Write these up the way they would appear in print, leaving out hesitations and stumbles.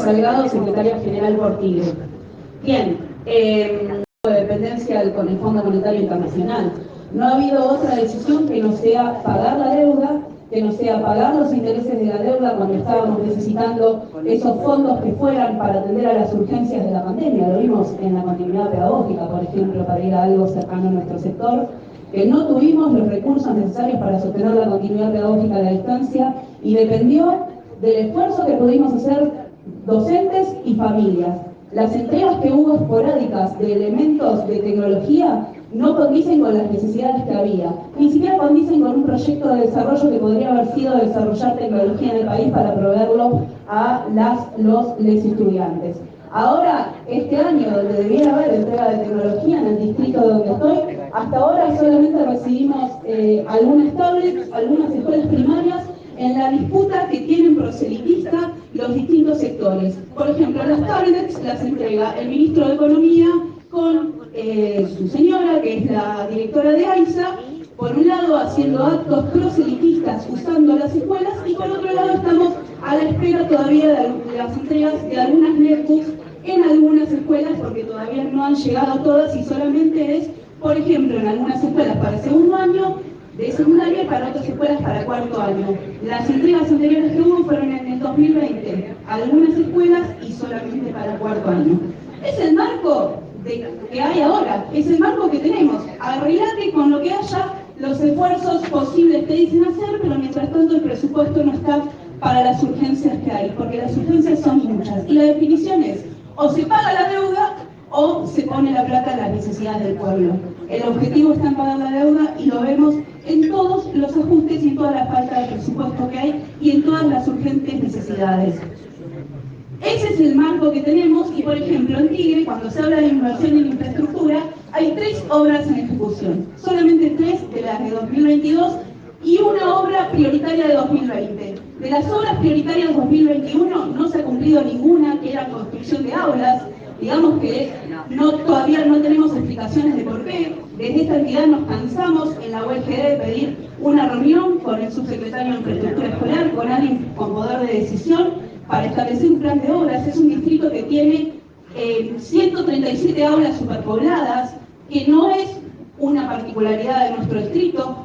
Salgado, secretaria general por Tigre. Bien, de dependencia con el Fondo Monetario Internacional. No ha habido otra decisión que no sea pagar la deuda, que no sea pagar los intereses de la deuda cuando estábamos necesitando esos fondos que fueran para atender a las urgencias de la pandemia. Lo vimos en la continuidad pedagógica, por ejemplo, para ir a algo cercano a nuestro sector, que no tuvimos los recursos necesarios para sostener la continuidad pedagógica a la distancia y dependió del esfuerzo que pudimos hacer docentes y familias. Las entregas que hubo esporádicas de elementos de tecnología no condicen con las necesidades que había, ni siquiera condicen con un proyecto de desarrollo que podría haber sido desarrollar tecnología en el país para proveerlo a les estudiantes. Ahora, este año, donde debiera haber entrega de tecnología en el distrito donde estoy, hasta ahora solamente recibimos algunas tablets, algunas escuelas primarias, en la disputa que tienen proselitista los distintos sectores. Por ejemplo, las tablets las entrega el ministro de Economía con su señora, que es la directora de AISA, por un lado haciendo actos proselitistas usando las escuelas, y por otro lado estamos a la espera todavía de las entregas de algunas netbooks en algunas escuelas, porque todavía no han llegado todas y solamente es, por ejemplo, en algunas escuelas para segundo año de secundaria y para otras escuelas para cuarto año. Las entregas anteriores que hubo fueron en el 2020, algunas escuelas y solamente para cuarto año. Es el marco que hay ahora, es el marco que tenemos. Arreglate con lo que haya, los esfuerzos posibles te dicen hacer, pero mientras tanto el presupuesto no está para las urgencias que hay, porque las urgencias son muchas. Y la definición es, o se paga la deuda o se pone la plata en las necesidades del pueblo. El objetivo está en pagar la deuda y lo vemos en todos los ajustes y en toda la falta de presupuesto que hay y en todas las urgentes necesidades. Ese es el marco que tenemos y, por ejemplo, en Tigre, cuando se habla de inversión en infraestructura, hay 3 obras en ejecución, solamente 3 de las de 2022 y una obra prioritaria de 2020. De las obras prioritarias de 2021 no se ha cumplido ninguna, que era construcción de aulas. Digamos que todavía no tenemos explicaciones de por qué. Desde esta entidad nos cansamos en la ULGD de pedir una reunión con el subsecretario de Infraestructura Escolar, con alguien con poder de decisión, para establecer un plan de obras. Es un distrito que tiene 137 aulas superpobladas, que no es una particularidad de nuestro distrito.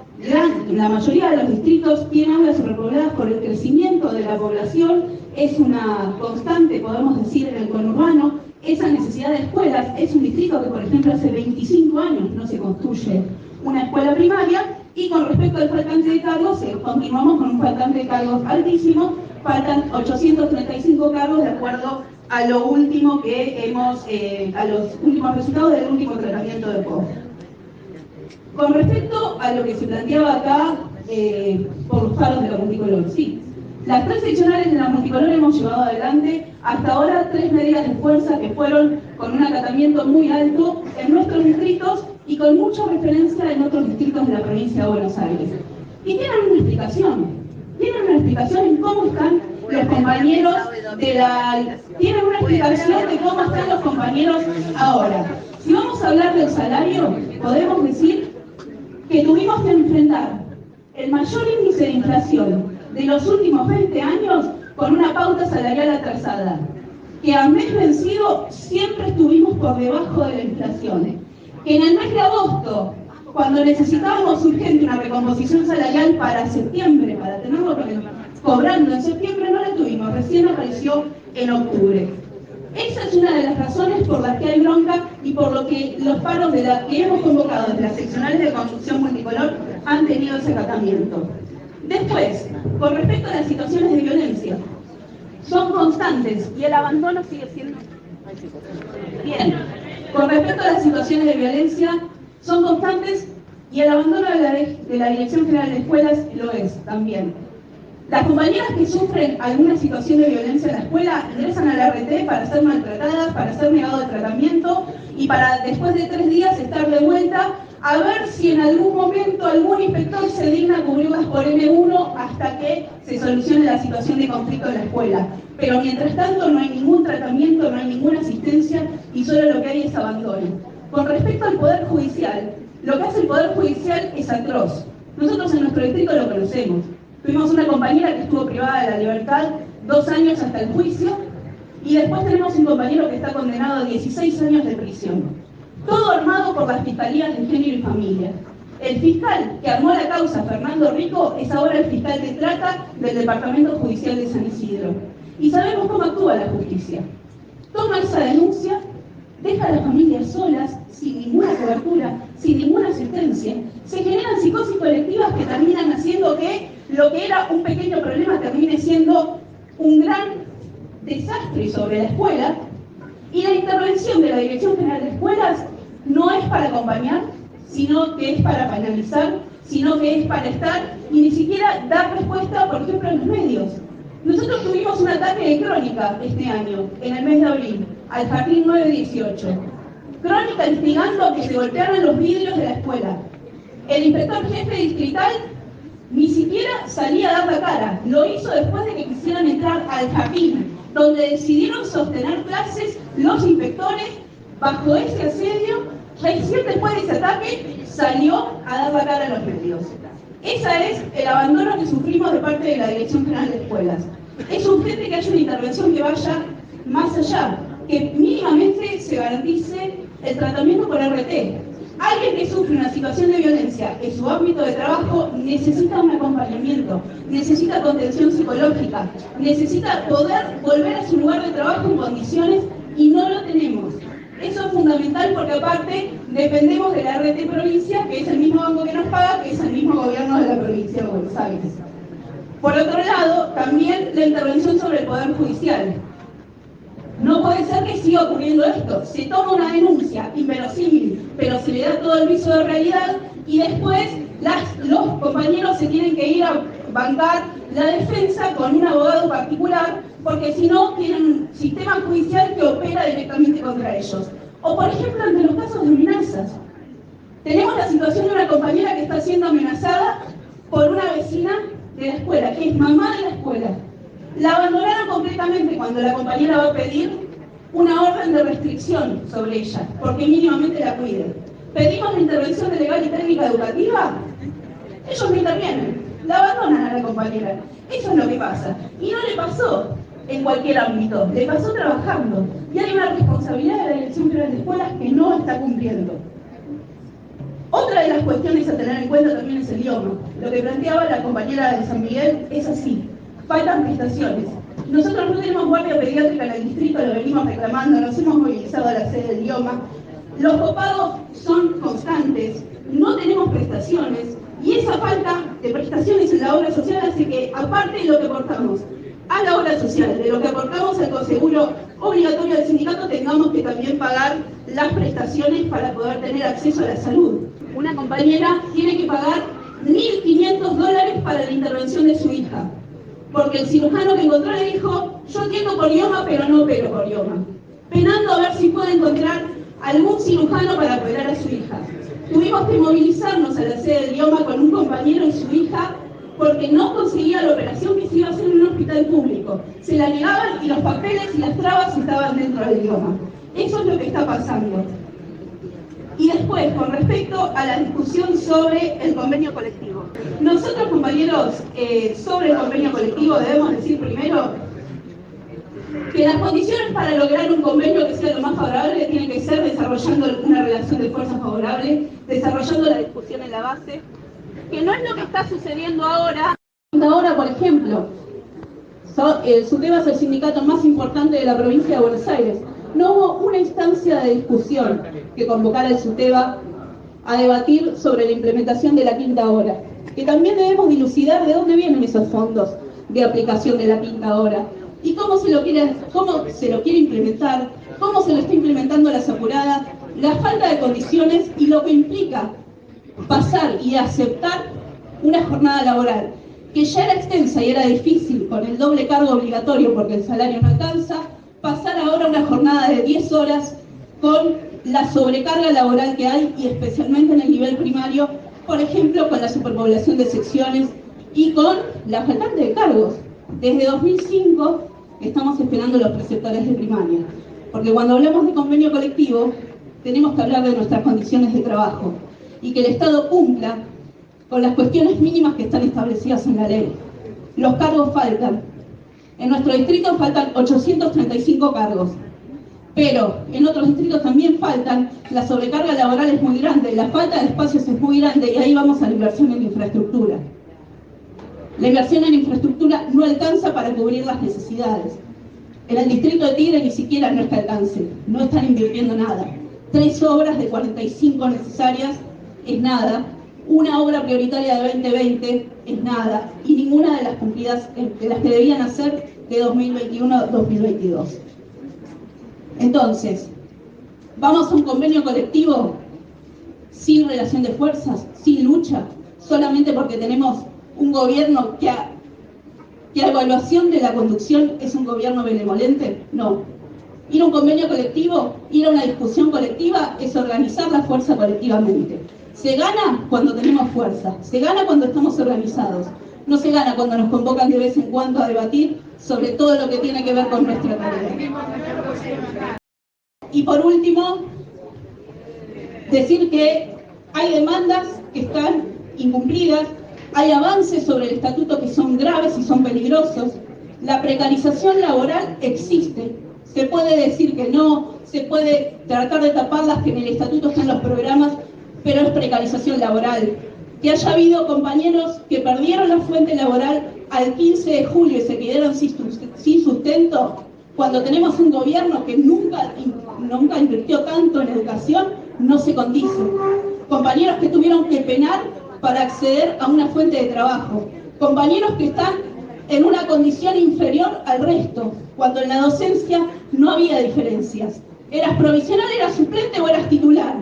La mayoría de los distritos tienen aulas superpobladas por el crecimiento de la población. Es una constante, podemos decir, en el conurbano. Esa necesidad de escuelas es un distrito que, por ejemplo, hace 25 años no se construye una escuela primaria, y con respecto al faltante de cargos, continuamos con un faltante de cargos altísimo. Faltan 835 cargos de acuerdo a lo último que hemos, a los últimos resultados del último tratamiento de COVID. Con respecto a lo que se planteaba acá por los paros de la multicolor, sí. Las 3 seccionales de la multicolor hemos llevado adelante hasta ahora 3 medidas de fuerza que fueron con un acatamiento muy alto en nuestros distritos y con mucha referencia en otros distritos de la provincia de Buenos Aires. Y tienen una explicación en cómo están los compañeros tienen una explicación de cómo están los compañeros ahora. Si vamos a hablar del salario, podemos decir que tuvimos que enfrentar el mayor índice de inflación de los últimos 20 años con una pauta salarial atrasada, que a mes vencido siempre estuvimos por debajo de la inflación, que en el mes de agosto, cuando necesitábamos urgente una recomposición salarial para septiembre, para tenerlo cobrando en septiembre, no la tuvimos, recién apareció en octubre. Esa es una de las razones por las que hay bronca y por lo que los paros que hemos convocado desde las seccionales de construcción multicolor han tenido ese acatamiento. Después, con respecto a las situaciones de violencia, son constantes y el abandono sigue siendo... Bien, con respecto a las situaciones de violencia, son constantes y el abandono de la Dirección General de Escuelas lo es también. Las compañeras que sufren alguna situación de violencia en la escuela ingresan a la RT para ser maltratadas, para ser negado de tratamiento y para después de 3 días estar de vuelta a ver si en algún momento algún inspector se digna a cubrirlas por M1 hasta que se solucione la situación de conflicto en la escuela. Pero mientras tanto no hay ningún tratamiento, no hay ninguna asistencia y solo lo que hay es abandono. Con respecto al Poder Judicial, lo que hace el Poder Judicial es atroz. Nosotros en nuestro distrito lo conocemos. Tuvimos una compañera que estuvo privada de la libertad 2 años hasta el juicio Y después tenemos un compañero que está condenado a 16 años de prisión. Todo armado por las fiscalías de género y familia. El fiscal que armó la causa, Fernando Rico, es ahora el fiscal de trata del Departamento Judicial de San Isidro. Y sabemos cómo actúa la justicia. Toma esa denuncia, deja a las familias solas, sin ninguna cobertura, sin ninguna asistencia. Se generan psicosis colectivas que terminan haciendo que lo que era un pequeño problema termine siendo un gran desastre sobre la escuela. Y la intervención de la Dirección General de Escuelas no es para acompañar, sino que es para penalizar, sino que es para estar y ni siquiera dar respuesta, por ejemplo, en los medios. Nosotros tuvimos un ataque de Crónica este año, en el mes de abril, al Jardín 918. Crónica instigando que se golpearan los vidrios de la escuela. El inspector jefe distrital ni siquiera salía a dar la cara. Lo hizo después de que quisieran entrar al jardín, donde decidieron sostener clases los inspectores bajo ese asedio. Recién después de ese ataque salió a dar la cara a los medios. Ese es el abandono que sufrimos de parte de la Dirección General de Escuelas. Es urgente que haya una intervención que vaya más allá, que mínimamente se garantice el tratamiento por RT. Alguien que sufre una situación de violencia en su ámbito de trabajo necesita un acompañamiento, necesita contención psicológica, necesita poder volver a su lugar de trabajo en condiciones y no lo tenemos. Eso es fundamental porque aparte dependemos de la RT provincia, que es el mismo banco que nos paga, que es el mismo gobierno de la provincia de Buenos Aires. Por otro lado, también la intervención sobre el Poder Judicial. No puede ser que siga ocurriendo esto. Se toma una denuncia inverosímil, pero se le da todo el viso de realidad y después los compañeros se tienen que ir a bancar la defensa con un abogado particular, porque si no tienen un sistema judicial que opera directamente contra ellos. O por ejemplo, ante los casos de amenazas. Tenemos la situación de una compañera que está siendo amenazada por una vecina de la escuela, que es mamá de la escuela. La abandonaron completamente cuando la compañera va a pedir una orden de restricción sobre ella, porque mínimamente la cuiden. Pedimos la intervención de legal y técnica educativa, ellos no intervienen, la abandonan a la compañera. Eso es lo que pasa. Y no le pasó en cualquier ámbito, le pasó trabajando. Y hay una responsabilidad de la Dirección General de Escuelas que no está cumpliendo. Otra de las cuestiones a tener en cuenta también es el idioma. Lo que planteaba la compañera de San Miguel es así. Faltan prestaciones. Nosotros no tenemos guardia pediátrica en el distrito, lo venimos reclamando, nos hemos movilizado a la sede del idioma. Los copagos son constantes, no tenemos prestaciones, y esa falta de prestaciones en la obra social hace que, aparte de lo que aportamos a la obra social, de lo que aportamos al conseguro obligatorio del sindicato, tengamos que también pagar las prestaciones para poder tener acceso a la salud. Una compañera tiene que pagar $1.500 para la intervención de su hija, porque el cirujano que encontró le dijo: yo atiendo por idioma, pero no opero por idioma. Penando a ver si puede encontrar algún cirujano para operar a su hija. Tuvimos que movilizarnos a la sede del idioma con un compañero y su hija, porque no conseguía la operación que se iba a hacer en un hospital público. Se la negaban y los papeles y las trabas estaban dentro del idioma. Eso es lo que está pasando. Y después, con respecto a la discusión sobre el convenio colectivo. Nosotros, compañeros, sobre el convenio colectivo debemos decir primero que las condiciones para lograr un convenio que sea lo más favorable tienen que ser desarrollando una relación de fuerza favorable, desarrollando la discusión en la base, que no es lo que está sucediendo ahora. Ahora, por ejemplo, SUTEBA es el sindicato más importante de la provincia de Buenos Aires. No hubo una instancia de discusión que convocara el SUTEBA a debatir sobre la implementación de la quinta hora. Que también debemos dilucidar de dónde vienen esos fondos de aplicación de la quinta hora y cómo se lo quiere implementar, cómo se lo está implementando las apuradas, la falta de condiciones y lo que implica pasar y aceptar una jornada laboral que ya era extensa y era difícil con el doble cargo obligatorio porque el salario no alcanza, pasar ahora una jornada de 10 horas con la sobrecarga laboral que hay y especialmente en el nivel primario, por ejemplo con la superpoblación de secciones y con la faltante de cargos. Desde 2005 estamos esperando los preceptores de primaria, porque cuando hablamos de convenio colectivo tenemos que hablar de nuestras condiciones de trabajo y que el Estado cumpla con las cuestiones mínimas que están establecidas en la ley. Los cargos faltan. En nuestro distrito faltan 835 cargos, pero en otros distritos también faltan, la sobrecarga laboral es muy grande, la falta de espacios es muy grande y ahí vamos a la inversión en infraestructura. La inversión en infraestructura no alcanza para cubrir las necesidades. En el distrito de Tigre ni siquiera no es que alcance, no están invirtiendo nada. 3 obras de 45 necesarias es nada, una obra prioritaria de 2020 es nada, y ninguna de las cumplidas, de las que debían hacer de 2021 a 2022. Entonces, ¿vamos a un convenio colectivo sin relación de fuerzas, sin lucha, solamente porque tenemos un gobierno que a evaluación de la conducción es un gobierno benevolente? No. Ir a un convenio colectivo, ir a una discusión colectiva, es organizar la fuerza colectivamente. Se gana cuando tenemos fuerza, se gana cuando estamos organizados. No se gana cuando nos convocan de vez en cuando a debatir sobre todo lo que tiene que ver con nuestra tarea. Y por último, decir que hay demandas que están incumplidas, hay avances sobre el estatuto que son graves y son peligrosos. La precarización laboral existe. Se puede decir que no, se puede tratar de taparlas, que en el estatuto están los programas, pero es precarización laboral. Que haya habido compañeros que perdieron la fuente laboral al 15 de julio y se quedaron sin sustento, cuando tenemos un gobierno que nunca invirtió tanto en educación, no se condice. Compañeros que tuvieron que penar para acceder a una fuente de trabajo. Compañeros que están en una condición inferior al resto, cuando en la docencia no había diferencias. Eras provisional, eras suplente o eras titular,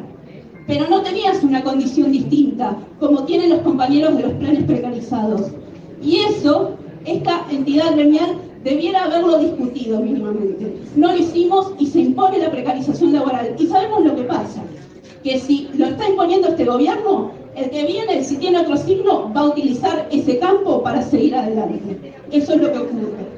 pero no tenías una condición distinta, como tienen los compañeros de los planes precarizados. Y eso, esta entidad gremial debiera haberlo discutido mínimamente. No lo hicimos y se impone la precarización laboral. Y sabemos lo que pasa, que si lo está imponiendo este gobierno, el que viene, si tiene otro signo, va a utilizar ese campo para seguir adelante. Eso es lo que ocurre.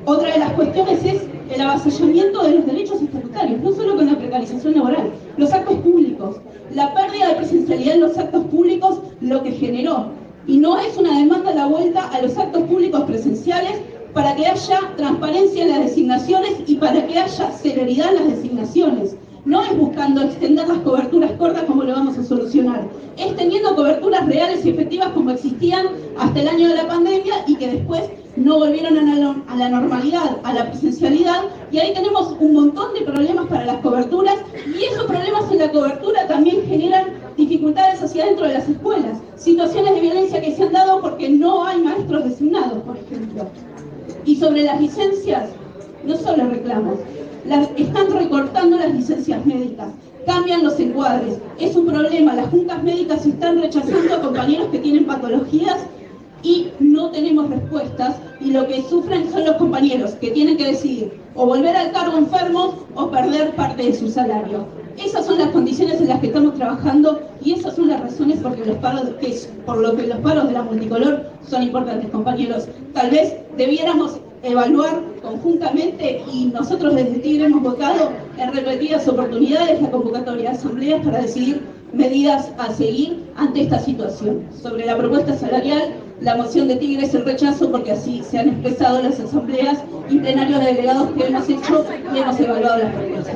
Otra de las cuestiones es el avasallamiento de los derechos estatutarios, no solo con la precarización laboral, los actos públicos, la pérdida de presencialidad en los actos públicos, lo que generó. Y no es una demanda a la vuelta a los actos públicos presenciales para que haya transparencia en las designaciones y para que haya celeridad en las designaciones. No es buscando extender las coberturas cortas como lo vamos a solucionar, es teniendo coberturas reales y efectivas como existían hasta el año de la pandemia y que después no volvieron a la normalidad, a la presencialidad, y ahí tenemos un montón de problemas para las coberturas, y esos problemas en la cobertura también generan dificultades hacia dentro de las escuelas, situaciones de violencia que se han dado porque no hay maestros designados, por ejemplo. Y sobre las licencias, no solo reclamos, están recortando las licencias médicas, cambian los encuadres, es un problema, las juntas médicas están rechazando a compañeros que tienen patologías y no tenemos respuestas, y lo que sufren son los compañeros que tienen que decidir o volver al cargo enfermos o perder parte de su salario. Esas son las condiciones en las que estamos trabajando y esas son las razones por lo que los paros de la multicolor son importantes, compañeros. Tal vez debiéramos evaluar conjuntamente, y nosotros desde Tigre hemos votado en repetidas oportunidades la convocatoria de asambleas para decidir medidas a seguir ante esta situación. Sobre la propuesta salarial, la moción de Tigre es el rechazo porque así se han expresado las asambleas y plenarios de delegados que hemos hecho y hemos evaluado las propuestas.